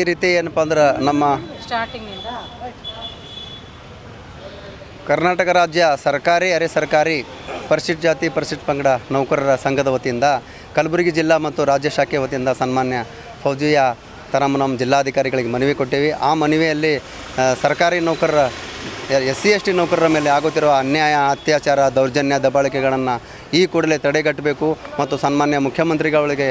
ಈ ರೀತಿ ಏನಪ್ಪ ಅಂದ್ರೆ ನಮ್ಮ ಸ್ಟಾರ್ಟಿಂಗಿಂದ ಕರ್ನಾಟಕ ರಾಜ್ಯ ಸರ್ಕಾರಿ ಅರೆ ಸರ್ಕಾರಿ ಪರಿಶಿಷ್ಟ ಜಾತಿ ಪರಿಶಿಷ್ಟ ಪಂಗಡ ನೌಕರರ ಸಂಘದ ವತಿಯಿಂದ ಕಲಬುರಗಿ ಜಿಲ್ಲಾ ಮತ್ತು ರಾಜ್ಯ ಶಾಖೆ ವತಿಯಿಂದ ಸನ್ಮಾನ್ಯ ಫೌಜಿಯಾ ತರಮನಂ ಜಿಲ್ಲಾಧಿಕಾರಿಗಳಿಗೆ ಮನವಿ ಕೊಟ್ಟೇವೆ. ಆ ಮನವಿಯಲ್ಲಿ ಸರ್ಕಾರಿ ನೌಕರರ SC/ST ನೌಕರರ ಮೇಲೆ ಆಗುತ್ತಿರುವ ಅನ್ಯಾಯ, ಅತ್ಯಾಚಾರ, ದೌರ್ಜನ್ಯ, ದಬ್ಬಾಳಿಕೆಗಳನ್ನು ಈ ಕೂಡಲೇ ತಡೆಗಟ್ಟಬೇಕು ಮತ್ತು ಸನ್ಮಾನ್ಯ ಮುಖ್ಯಮಂತ್ರಿಗಳಿಗೆ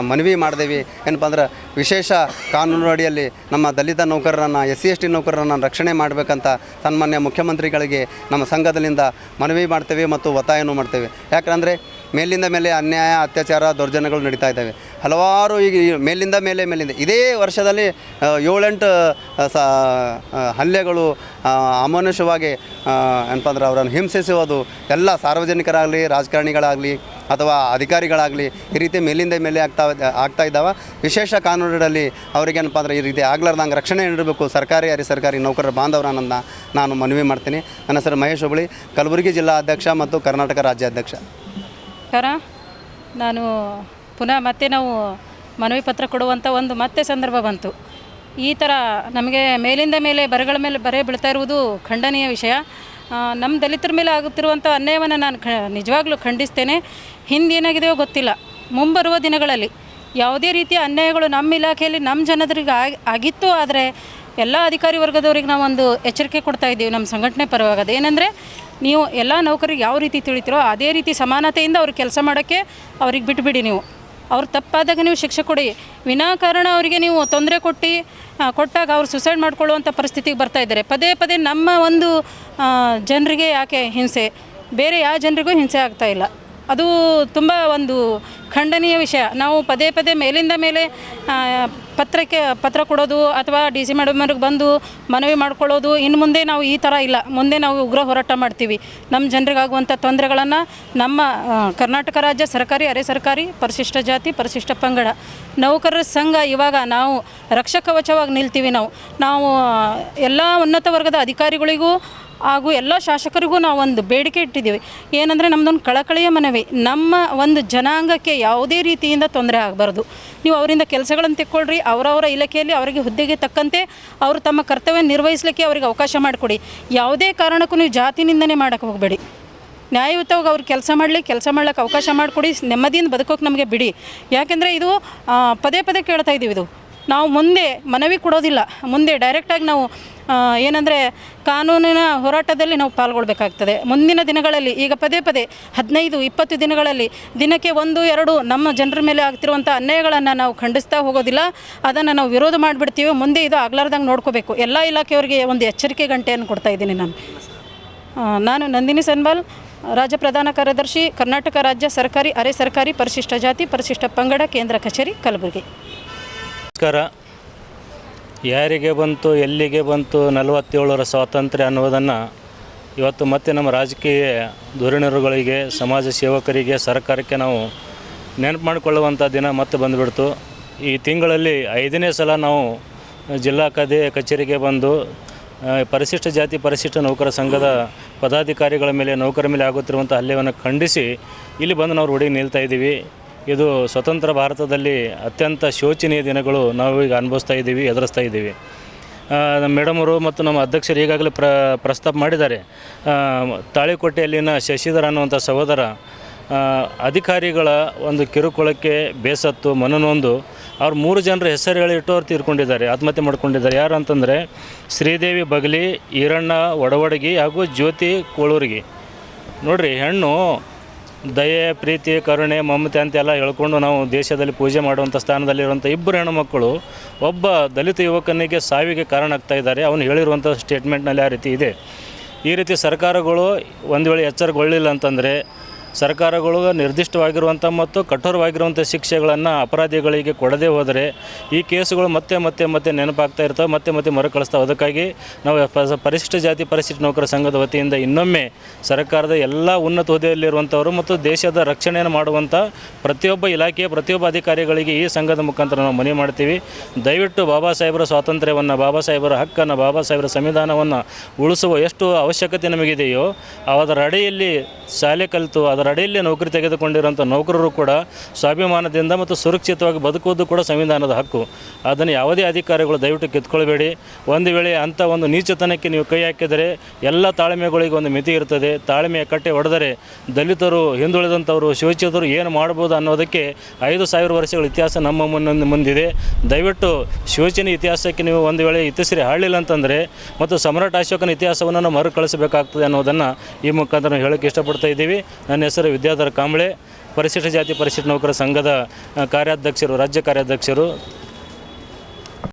ಮನವಿ ಮಾಡಿದೇವೆ. ಏನಪ್ಪ ಅಂದ್ರೆ ವಿಶೇಷ ಕಾನೂನು ಅಡಿಯಲ್ಲಿ ನಮ್ಮ ದಲಿತ ನೌಕರರನ್ನು SC/ST ನೌಕರರನ್ನು ರಕ್ಷಣೆ ಮಾಡಬೇಕಂತ ಸನ್ಮಾನ್ಯ ಮುಖ್ಯಮಂತ್ರಿಗಳಿಗೆ ನಮ್ಮ ಸಂಘದಲ್ಲಿಂದ ಮನವಿ ಮಾಡ್ತೇವೆ ಮತ್ತು ಒತ್ತಾಯನೂ ಮಾಡ್ತೇವೆ. ಯಾಕಂದರೆ ಮೇಲಿಂದ ಮೇಲೆ ಅನ್ಯಾಯ, ಅತ್ಯಾಚಾರ, ದೌರ್ಜನ್ಯಗಳು ನಡೀತಾ ಇದ್ದಾವೆ. ಹಲವಾರು ಈಗ ಮೇಲಿಂದ ಇದೇ ವರ್ಷದಲ್ಲಿ 7-8 ಹಲ್ಲೆಗಳು ಅಮಾನುಷವಾಗಿ ಏನಪ್ಪ ಅಂದ್ರೆ ಅವರನ್ನು ಹಿಂಸಿಸುವುದು ಎಲ್ಲ ಸಾರ್ವಜನಿಕರಾಗಲಿ, ರಾಜಕಾರಣಿಗಳಾಗಲಿ ಅಥವಾ ಅಧಿಕಾರಿಗಳಾಗಲಿ ಈ ರೀತಿ ಮೇಲಿಂದ ಮೇಲೆ ಆಗ್ತಾ ಇದ್ದಾವೆ. ವಿಶೇಷ ಕಾನೂನಿನಲ್ಲಿ ಅವರಿಗೇನಪ್ಪ ಅಂದ್ರೆ ಈ ರೀತಿ ಆಗ್ಲಾರ್ದಂಗೆ ರಕ್ಷಣೆ ನೀಡಬೇಕು ಸರ್ಕಾರಿ ಅರೆ ಸರ್ಕಾರಿ ನೌಕರರ ಬಾಂಧವರನ್ನ ನಾನು ಮನವಿ ಮಾಡ್ತೀನಿ. ನನ್ನ ಹೆಸರು ಮಹೇಶ್ ಹುಬ್ಬಳ್ಳಿ, ಕಲಬುರಗಿ ಜಿಲ್ಲಾ ಅಧ್ಯಕ್ಷ ಮತ್ತು ಕರ್ನಾಟಕ ರಾಜ್ಯಾಧ್ಯಕ್ಷ. ನಾನು ಪುನಃ ಮತ್ತೆ ನಾವು ಮನವಿ ಪತ್ರ ಕೊಡುವಂಥ ಒಂದು ಮತ್ತೆ ಸಂದರ್ಭ ಬಂತು. ಈ ಥರ ನಮಗೆ ಮೇಲಿಂದ ಮೇಲೆ ಬರಗಳ ಮೇಲೆ ಬರೆ ಬೀಳ್ತಾ ಇರುವುದು ಖಂಡನೀಯ ವಿಷಯ. ನಮ್ಮ ದಲಿತರ ಮೇಲೆ ಆಗುತ್ತಿರುವಂಥ ಅನ್ಯಾಯವನ್ನು ನಾನು ನಿಜವಾಗ್ಲೂ ಖಂಡಿಸ್ತೇನೆ. ಹಿಂದೇನಾಗಿದೆಯೋ ಗೊತ್ತಿಲ್ಲ, ಮುಂಬರುವ ದಿನಗಳಲ್ಲಿ ಯಾವುದೇ ರೀತಿಯ ಅನ್ಯಾಯಗಳು ನಮ್ಮ ಇಲಾಖೆಯಲ್ಲಿ ನಮ್ಮ ಜನರಿಗೆ ಆಗಿತ್ತು ಆದರೆ ಎಲ್ಲ ಅಧಿಕಾರಿ ವರ್ಗದವ್ರಿಗೆ ನಾವೊಂದು ಎಚ್ಚರಿಕೆ ಕೊಡ್ತಾ ಇದ್ದೀವಿ ನಮ್ಮ ಸಂಘಟನೆ ಪರವಾಗದು. ಏನಂದರೆ ನೀವು ಎಲ್ಲ ನೌಕರಿಗೆ ಯಾವ ರೀತಿ ತಿಳಿತೀರೋ ಅದೇ ರೀತಿ ಸಮಾನತೆಯಿಂದ ಅವ್ರಿಗೆ ಕೆಲಸ ಮಾಡೋಕ್ಕೆ ಅವ್ರಿಗೆ ಬಿಟ್ಟುಬಿಡಿ. ನೀವು ಅವ್ರು ತಪ್ಪಾದಾಗ ನೀವು ಶಿಕ್ಷೆ ಕೊಡಿ. ವಿನಾಕಾರಣ ಅವರಿಗೆ ನೀವು ತೊಂದರೆ ಕೊಟ್ಟಾಗ ಅವ್ರು ಸುಸೈಡ್ ಮಾಡ್ಕೊಳ್ಳುವಂಥ ಪರಿಸ್ಥಿತಿಗೆ ಬರ್ತಾಯಿದ್ದಾರೆ. ಪದೇ ನಮ್ಮ ಒಂದು ಜನರಿಗೆ ಯಾಕೆ ಹಿಂಸೆ, ಬೇರೆ ಯಾವ ಜನರಿಗೂ ಹಿಂಸೆ ಆಗ್ತಾಯಿಲ್ಲ. ಅದು ತುಂಬ ಒಂದು ಖಂಡನೀಯ ವಿಷಯ. ನಾವು ಪದೇ ಮೇಲಿಂದ ಮೇಲೆ ಪತ್ರ ಕೊಡೋದು ಅಥವಾ DC ಮೇಡಮ್ರಿಗೆ ಬಂದು ಮನವಿ ಮಾಡ್ಕೊಳ್ಳೋದು, ಇನ್ನು ಮುಂದೆ ನಾವು ಈ ಥರ ಇಲ್ಲ. ಮುಂದೆ ನಾವು ಉಗ್ರ ಹೋರಾಟ ಮಾಡ್ತೀವಿ. ನಮ್ಮ ಜನರಿಗಾಗುವಂಥ ತೊಂದರೆಗಳನ್ನು ನಮ್ಮ ಕರ್ನಾಟಕ ರಾಜ್ಯ ಸರ್ಕಾರಿ ಅರೆ ಸರ್ಕಾರಿ ಪರಿಶಿಷ್ಟ ಜಾತಿ ಪರಿಶಿಷ್ಟ ಪಂಗಡ ನೌಕರರ ಸಂಘ ಇವಾಗ ನಾವು ರಕ್ಷಕವಚವಾಗಿ ನಿಲ್ತೀವಿ. ನಾವು ಎಲ್ಲ ಉನ್ನತ ವರ್ಗದ ಅಧಿಕಾರಿಗಳಿಗೂ ಹಾಗೂ ಎಲ್ಲ ಶಾಸಕರಿಗೂ ನಾವು ಒಂದು ಬೇಡಿಕೆ ಇಟ್ಟಿದ್ದೀವಿ. ಏನಂದರೆ ನಮ್ಮದೊಂದು ಕಳಕಳಿಯ ಮನವಿ, ನಮ್ಮ ಒಂದು ಜನಾಂಗಕ್ಕೆ ಯಾವುದೇ ರೀತಿಯಿಂದ ತೊಂದರೆ ಆಗಬಾರ್ದು. ನೀವು ಅವರಿಂದ ಕೆಲಸಗಳನ್ನು ತೆಕ್ಕೊಳ್ರಿ. ಅವರವರ ಇಲಾಖೆಯಲ್ಲಿ ಅವರಿಗೆ ಹುದ್ದೆಗೆ ತಕ್ಕಂತೆ ಅವರು ತಮ್ಮ ಕರ್ತವ್ಯ ನಿರ್ವಹಿಸಲಿಕ್ಕೆ ಅವರಿಗೆ ಅವಕಾಶ ಮಾಡಿಕೊಡಿ. ಯಾವುದೇ ಕಾರಣಕ್ಕೂ ನೀವು ಜಾತಿ ನಿಂದನೆ ಮಾಡೋಕ್ಕೆ ಹೋಗಬೇಡಿ. ನ್ಯಾಯಯುತವಾಗಿ ಅವ್ರು ಕೆಲಸ ಮಾಡ್ಲಿಕ್ಕೆ ಅವಕಾಶ ಮಾಡಿಕೊಡಿ. ನೆಮ್ಮದಿಯಿಂದ ಬದುಕೋಕೆ ನಮಗೆ ಬಿಡಿ. ಯಾಕೆಂದರೆ ಇದು ಪದೇ ಕೇಳ್ತಾ ಇದ್ದೀವಿ. ಇದು ನಾವು ಮುಂದೆ ಮನವಿ ಕೊಡೋದಿಲ್ಲ, ಮುಂದೆ ಡೈರೆಕ್ಟಾಗಿ ನಾವು ಏನಂದರೆ ಕಾನೂನಿನ ಹೋರಾಟದಲ್ಲಿ ನಾವು ಪಾಲ್ಗೊಳ್ಬೇಕಾಗ್ತದೆ ಮುಂದಿನ ದಿನಗಳಲ್ಲಿ. ಈಗ ಪದೇ 15-20 ದಿನಗಳಲ್ಲಿ ದಿನಕ್ಕೆ 1-2 ನಮ್ಮ ಜನರ ಮೇಲೆ ಆಗ್ತಿರುವಂಥ ಅನ್ಯಾಯಗಳನ್ನು ನಾವು ಖಂಡಿಸ್ತಾ ಹೋಗೋದಿಲ್ಲ. ಅದನ್ನು ನಾವು ವಿರೋಧ ಮಾಡಿಬಿಡ್ತೀವಿ. ಮುಂದೆ ಇದು ಆಗ್ಲಾರ್ದಂಗೆ ನೋಡ್ಕೋಬೇಕು. ಎಲ್ಲ ಇಲಾಖೆಯವರಿಗೆ ಒಂದು ಎಚ್ಚರಿಕೆ ಗಂಟೆಯನ್ನು ಕೊಡ್ತಾ ಇದ್ದೀನಿ. ನಾನು ನಂದಿನಿ ಸನ್ಬಾಲ್, ರಾಜ್ಯ ಪ್ರಧಾನ ಕಾರ್ಯದರ್ಶಿ, ಕರ್ನಾಟಕ ರಾಜ್ಯ ಸರ್ಕಾರಿ ಅರೆ ಸರ್ಕಾರಿ ಪರಿಶಿಷ್ಟ ಜಾತಿ ಪರಿಶಿಷ್ಟ ಪಂಗಡ, ಕೇಂದ್ರ ಕಚೇರಿ, ಕಲಬುರಗಿ. ನಮಸ್ಕಾರ. ಯಾರಿಗೆ ಬಂತು, ಎಲ್ಲಿಗೆ ಬಂತು 47ರ ಸ್ವಾತಂತ್ರ್ಯ ಅನ್ನೋದನ್ನು ಇವತ್ತು ಮತ್ತೆ ನಮ್ಮ ರಾಜಕೀಯ ಧುರೀಣರುಗಳಿಗೆ, ಸಮಾಜ ಸೇವಕರಿಗೆ, ಸರ್ಕಾರಕ್ಕೆ ನಾವು ನೆನಪು ಮಾಡಿಕೊಳ್ಳುವಂಥ ದಿನ ಮತ್ತೆ ಬಂದುಬಿಡ್ತು. ಈ ತಿಂಗಳಲ್ಲಿ 5ನೇ ಸಲ ನಾವು ಜಿಲ್ಲಾ ಕಚೇರಿಗೆ ಬಂದು ಪರಿಶಿಷ್ಟ ಜಾತಿ ಪರಿಶಿಷ್ಟ ನೌಕರ ಸಂಘದ ಪದಾಧಿಕಾರಿಗಳ ಮೇಲೆ, ನೌಕರ ಮೇಲೆ ಆಗುತ್ತಿರುವಂಥ ಹಲ್ಲೆಯನ್ನು ಖಂಡಿಸಿ ಇಲ್ಲಿ ಬಂದು ನಾವು ರೋಡಿಗೆ ನಿಲ್ತಾ ಇದ್ದೀವಿ. ಇದು ಸ್ವತಂತ್ರ ಭಾರತದಲ್ಲಿ ಅತ್ಯಂತ ಶೋಚನೀಯ ದಿನಗಳು ನಾವು ಈಗ ಎದುರಿಸ್ತಾ ಇದ್ದೀವಿ. ಮೇಡಮರು ಮತ್ತು ನಮ್ಮ ಅಧ್ಯಕ್ಷರು ಈಗಾಗಲೇ ಪ್ರಸ್ತಾಪ ಮಾಡಿದ್ದಾರೆ. ತಾಳಿಕೋಟೆಯಲ್ಲಿನ ಶಶಿಧರ್ ಅನ್ನುವಂಥ ಸಹೋದರ ಅಧಿಕಾರಿಗಳ ಒಂದು ಕಿರುಕುಳಕ್ಕೆ ಬೇಸತ್ತು ಮನನೊಂದು ಅವ್ರು 3 ಜನರ ಹೆಸರುಗಳಿಟ್ಟು ಅವ್ರು ತೀರ್ಕೊಂಡಿದ್ದಾರೆ, ಆತ್ಮಹತ್ಯೆ ಮಾಡ್ಕೊಂಡಿದ್ದಾರೆ. ಯಾರು ಅಂತಂದರೆ ಶ್ರೀದೇವಿ ಬಗಲಿ, ಈರಣ್ಣ ಒಡವಡಗಿ ಹಾಗೂ ಜ್ಯೋತಿ ಕೋಳೂರಿಗೆ. ನೋಡಿರಿ, ಹೆಣ್ಣು ದಯೆ, ಪ್ರೀತಿ, ಕರುಣೆ, ಮಮತೆ ಅಂತೆಲ್ಲ ಹೇಳ್ಕೊಂಡು ನಾವು ದೇಶದಲ್ಲಿ ಪೂಜೆ ಮಾಡುವಂಥ ಸ್ಥಾನದಲ್ಲಿರುವಂಥ 2 ಹೆಣ್ಣುಮಕ್ಕಳು ಒಬ್ಬ ದಲಿತ ಯುವಕನಿಗೆ ಸಾವಿಗೆ ಕಾರಣ ಆಗ್ತಾ ಇದ್ದಾರೆ. ಅವನು ಹೇಳಿರುವಂಥ ಸ್ಟೇಟ್ಮೆಂಟ್ನಲ್ಲಿ ಆ ರೀತಿ ಇದೆ. ಈ ರೀತಿ ಸರ್ಕಾರಗಳು ಒಂದು ವೇಳೆ ಎಚ್ಚರಗೊಳ್ಳಿಲ್ಲ ಅಂತಂದರೆ ಸರ್ಕಾರಗಳು ನಿರ್ದಿಷ್ಟವಾಗಿರುವಂಥ ಮತ್ತು ಕಠೋರವಾಗಿರುವಂಥ ಶಿಕ್ಷೆಗಳನ್ನು ಅಪರಾಧಿಗಳಿಗೆ ಕೊಡದೇ ಹೋದರೆ ಈ ಕೇಸುಗಳು ಮತ್ತೆ ನೆನಪಾಗ್ತಾ ಇರ್ತವೆ, ಮತ್ತೆ ಮರುಕಳಿಸ್ತಾವೆ. ಅದಕ್ಕಾಗಿ ನಾವು ಪರಿಶಿಷ್ಟ ಜಾತಿ ಪರಿಶಿಷ್ಟ ನೌಕರ ಸಂಘದ ವತಿಯಿಂದ ಇನ್ನೊಮ್ಮೆ ಸರ್ಕಾರದ ಎಲ್ಲ ಉನ್ನತ ಹುದ್ದೆಯಲ್ಲಿರುವಂಥವರು ಮತ್ತು ದೇಶದ ರಕ್ಷಣೆಯನ್ನು ಮಾಡುವಂಥ ಪ್ರತಿಯೊಬ್ಬ ಇಲಾಖೆಯ ಪ್ರತಿಯೊಬ್ಬ ಅಧಿಕಾರಿಗಳಿಗೆ ಈ ಸಂಘದ ಮುಖಾಂತರ ನಾವು ಮನವಿ ಮಾಡ್ತೀವಿ. ದಯವಿಟ್ಟು ಬಾಬಾ ಸಾಹೇಬರ ಸ್ವಾತಂತ್ರ್ಯವನ್ನು, ಬಾಬಾ ಸಾಹೇಬರ ಹಕ್ಕನ್ನು, ಬಾಬಾ ಸಾಹೇಬರ ಸಂವಿಧಾನವನ್ನು ಉಳಿಸುವ ಎಷ್ಟು ಅವಶ್ಯಕತೆ ನಮಗಿದೆಯೋ ಅದರ ಅಡಿಯಲ್ಲಿ ಶಾಲೆ ಕಲಿತು ಅದರ ಅಡಿಯಲ್ಲಿ ನೌಕರಿ ತೆಗೆದುಕೊಂಡಿರುವಂಥ ನೌಕರರು ಕೂಡ ಸ್ವಾಭಿಮಾನದಿಂದ ಮತ್ತು ಸುರಕ್ಷಿತವಾಗಿ ಬದುಕುವುದು ಕೂಡ ಸಂವಿಧಾನದ ಹಕ್ಕು. ಅದನ್ನು ಯಾವುದೇ ಅಧಿಕಾರಿಗಳು ದಯವಿಟ್ಟು ಕಿತ್ಕೊಳ್ಬೇಡಿ. ಒಂದು ವೇಳೆ ಅಂಥ ಒಂದು ನೀಚತನಕ್ಕೆ ನೀವು ಕೈ ಹಾಕಿದರೆ ಎಲ್ಲ ತಾಳ್ಮೆಗಳಿಗೆ ಒಂದು ಮಿತಿ ಇರ್ತದೆ. ತಾಳ್ಮೆಯ ಕಟ್ಟೆ ಹೊಡೆದರೆ ದಲಿತರು, ಹಿಂದುಳಿದಂಥವರು, ಶೋಷಿತರು ಏನು ಮಾಡ್ಬೋದು ಅನ್ನೋದಕ್ಕೆ 5,000 ವರ್ಷಗಳ ಇತಿಹಾಸ ನಮ್ಮ ಮುಂದಿದೆ. ದಯವಿಟ್ಟು ಶೋಚನೀಯ ಇತಿಹಾಸಕ್ಕೆ ನೀವು ಒಂದು ವೇಳೆ ಇತಿಶ್ರೀ ಹಾಡಲಿಲ್ಲ ಅಂತಂದರೆ ಮತ್ತು ಸಮ್ರಾಟ್ ಅಶೋಕನ ಇತಿಹಾಸವನ್ನು ನಾವು ಮರುಕಳಿಸಬೇಕಾಗ್ತದೆ ಅನ್ನೋದನ್ನು ಈ ಮುಖಾಂತರ ನಾವು ಹೇಳೋಕ್ಕೆ ಇಷ್ಟಪಡ್ತಾ ಇದ್ದೀವಿ. ನನ್ನ ಹೆಸರು ವಿದ್ಯಾಧರ ಕಾಂಬಳೆ, ಪರಿಶಿಷ್ಟ ಜಾತಿ ಪರಿಶಿಷ್ಟ ನೌಕರ ಸಂಘದ ಕಾರ್ಯಾಧ್ಯಕ್ಷರು, ರಾಜ್ಯ ಕಾರ್ಯಾಧ್ಯಕ್ಷರು.